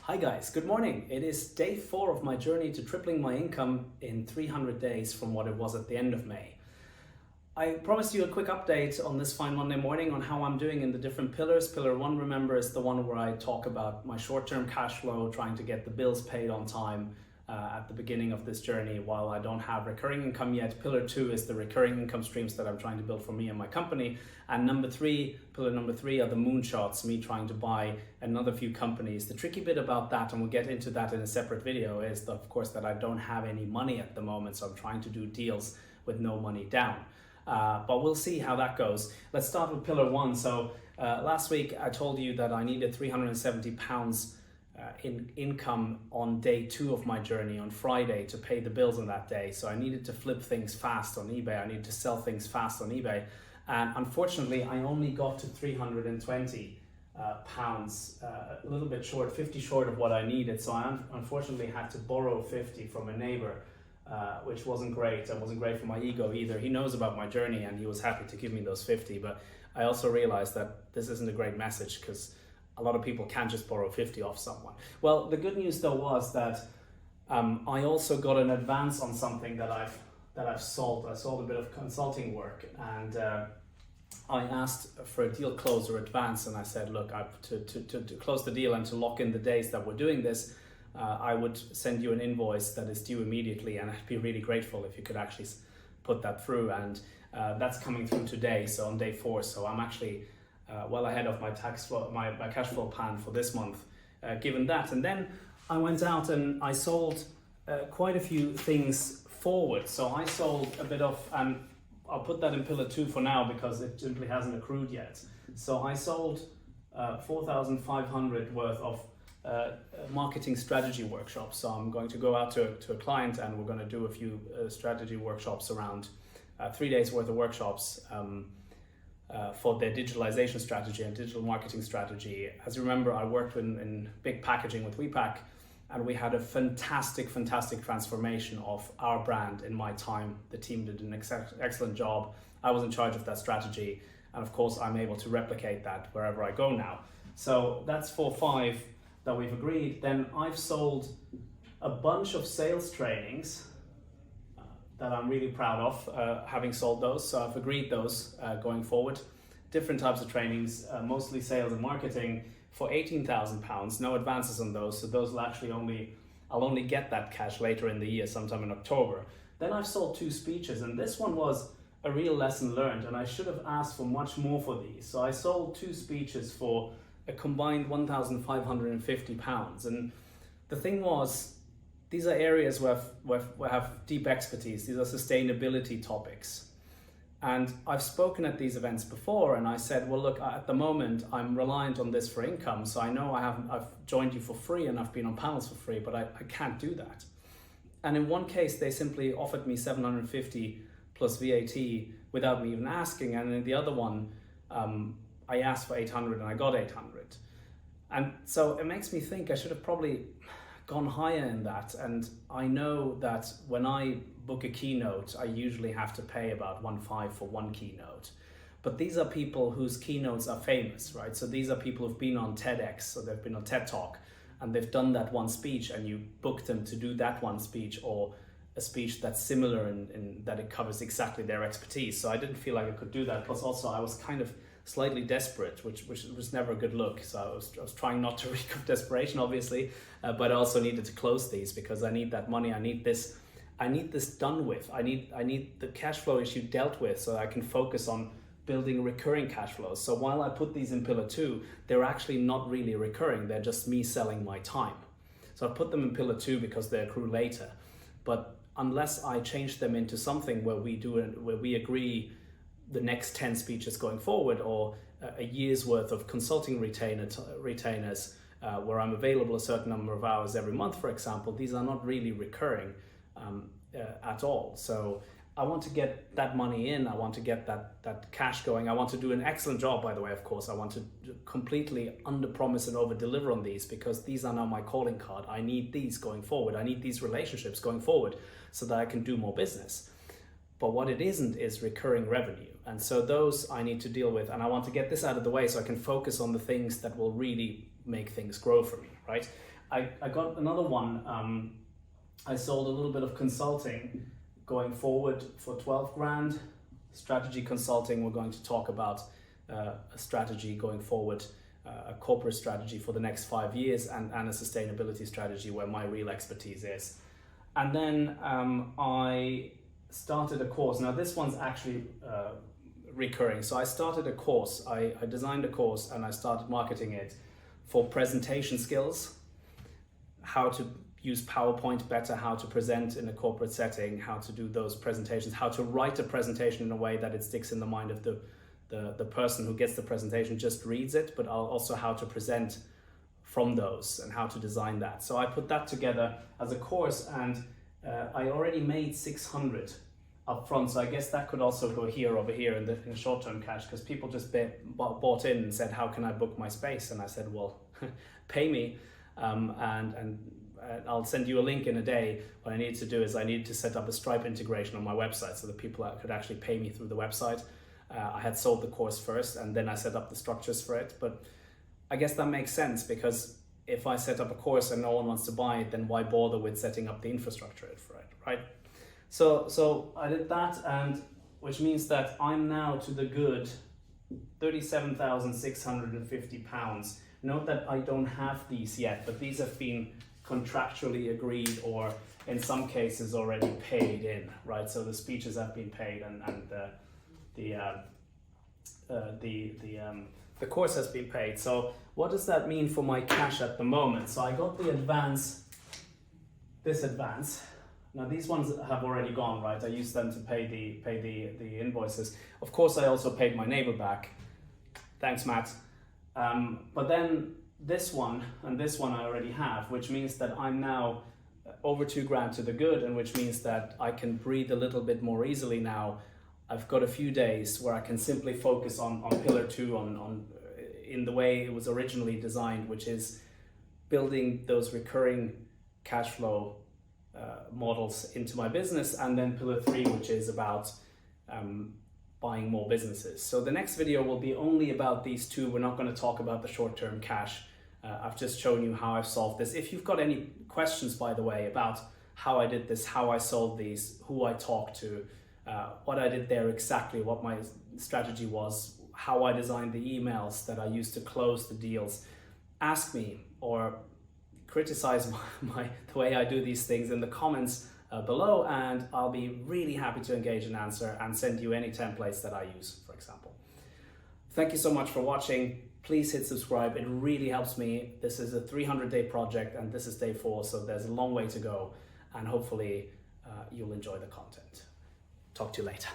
Hi guys, good morning. It is day 4 of my journey to tripling my income in 300 days from what it was at the end of May. I promised you a quick update on this fine Monday morning on how I'm doing in the different pillars. Pillar 1, remember, is the one where I talk about my short-term cash flow, trying to get the bills paid on time at the beginning of this journey while I don't have recurring income yet. Pillar 2 is the recurring income streams that I'm trying to build for me and my company. And pillar number 3 are the moonshots, me trying to buy another few companies. The tricky bit about that, and we'll get into that in a separate video, is of course that I don't have any money at the moment, so I'm trying to do deals with no money down. But we'll see how that goes. Let's start with pillar 1. So last week I told you that I needed £370 in income on day 2 of my journey on Friday to pay the bills on that day. So I needed to flip things fast on eBay. I needed to sell things fast on eBay. And unfortunately, I only got to 320 pounds, a little bit short, 50 short of what I needed. So I unfortunately had to borrow 50 from a neighbor, which wasn't great. It wasn't great for my ego either. He knows about my journey and he was happy to give me those 50. But I also realized that this isn't a great message because a lot of people can't just borrow 50 off someone. Well, the good news though was that I also got an advance on something that I've sold. I sold a bit of consulting work, and I asked for a deal closer advance, and I said, look, to close the deal and to lock in the days that we're doing this, I would send you an invoice that is due immediately, and I'd be really grateful if you could actually put that through. And that's coming through today, so on day 4. So I'm actually well ahead of my my cash flow plan for this month, given that. And then I went out and I sold quite a few things forward. So I sold a bit of, and I'll put that in pillar 2 for now because it simply hasn't accrued yet. So I sold 4,500 worth of marketing strategy workshops. So I'm going to go out to a client and we're going to do a few strategy workshops around 3 days worth of workshops for their digitalization strategy and digital marketing strategy. As you remember, I worked in big packaging with WePack, and we had a fantastic transformation of our brand in my time. The team did an excellent job. I was in charge of that strategy, and of course I'm able to replicate that wherever I go now. So that's 4-5 that we've agreed. Then I've sold a bunch of sales trainings that I'm really proud of, having sold those. So I've agreed those going forward. Different types of trainings, mostly sales and marketing, for £18,000, no advances on those. So those will actually I'll only get that cash later in the year, sometime in October. Then I've sold 2 speeches, and this one was a real lesson learned, and I should have asked for much more for these. So I sold 2 speeches for a combined £1,550. And the thing was, these are areas where I have deep expertise. These are sustainability topics. And I've spoken at these events before, and I said, well, look, at the moment, I'm reliant on this for income. So I know I've joined you for free and I've been on panels for free, but I can't do that. And in one case, they simply offered me 750 plus VAT without me even asking. And in the other one, I asked for 800 and I got 800. And so it makes me think I should have probably gone higher in that. And I know that when I book a keynote, I usually have to pay about 1.5 for one keynote. But these are people whose keynotes are famous, right? So these are people who've been on TEDx, so they've been on TED Talk, and they've done that one speech, and you book them to do that one speech, or a speech that's similar in that it covers exactly their expertise. So I didn't feel like I could do that. Plus also I was kind of slightly desperate, which was never a good look. So I was trying not to reek of desperation, obviously, but I also needed to close these because I need that money. I need this done with. I need the cash flow issue dealt with so I can focus on building recurring cash flows. So while I put these in pillar 2, they're actually not really recurring. They're just me selling my time. So I put them in pillar 2 because they accrue later. But unless I change them into something where we agree the next 10 speeches going forward, or a year's worth of consulting retainers where I'm available a certain number of hours every month, for example, these are not really recurring at all. So I want to get that money in. I want to get that cash going. I want to do an excellent job, by the way, of course. I want to completely under-promise and over-deliver on these because these are now my calling card. I need these going forward. I need these relationships going forward so that I can do more business. But what it isn't is recurring revenue. And so those I need to deal with. And I want to get this out of the way so I can focus on the things that will really make things grow for me, right? I got another one. I sold a little bit of consulting going forward for 12 grand. Strategy consulting, we're going to talk about a strategy going forward, a corporate strategy for the next 5 years, and a sustainability strategy where my real expertise is. And then I started a course. Now this one's actually recurring. So I started a course, I designed a course and I started marketing it for presentation skills, how to use PowerPoint better, how to present in a corporate setting, how to do those presentations, how to write a presentation in a way that it sticks in the mind of the person who gets the presentation, just reads it, but also how to present from those and how to design that. So I put that together as a course, and I already made 600 up front. So I guess that could also go here, over here in the short-term cash, because people just bought in and said, how can I book my space? And I said, well, pay me, and I'll send you a link in a day. What I needed to do is I needed to set up a Stripe integration on my website so that people could actually pay me through the website. I had sold the course first and then I set up the structures for it. But I guess that makes sense, because if I set up a course and no one wants to buy it, then why bother with setting up the infrastructure for it, right? So I did that, and which means that I'm now to the good £37,650. Note that I don't have these yet, but these have been contractually agreed, or in some cases already paid in, right? So the speeches have been paid, and the course has been paid. So what does that mean for my cash at the moment? So I got the advance, this advance. Now these ones have already gone, right? I used them to pay the invoices. Of course, I also paid my neighbor back. Thanks, Matt. But then this one and this one I already have, which means that I'm now over 2 grand to the good, and which means that I can breathe a little bit more easily now. I've got a few days where I can simply focus on pillar 2 on in the way it was originally designed, which is building those recurring cash flow models into my business, and then pillar 3, which is about buying more businesses. So the next video will be only about these two. We're not going to talk about the short-term cash. I've just shown you how I've solved this. If you've got any questions, by the way, about how I did this, how I sold these, who I talked to, what I did there exactly, what my strategy was, how I designed the emails that I used to close the deals, ask me, or criticize the way I do these things in the comments below, and I'll be really happy to engage and answer and send you any templates that I use, for example. Thank you so much for watching. Please hit subscribe. It really helps me. This is a 300-day project, and this is day 4, so there's a long way to go, and hopefully you'll enjoy the content. Talk to you later.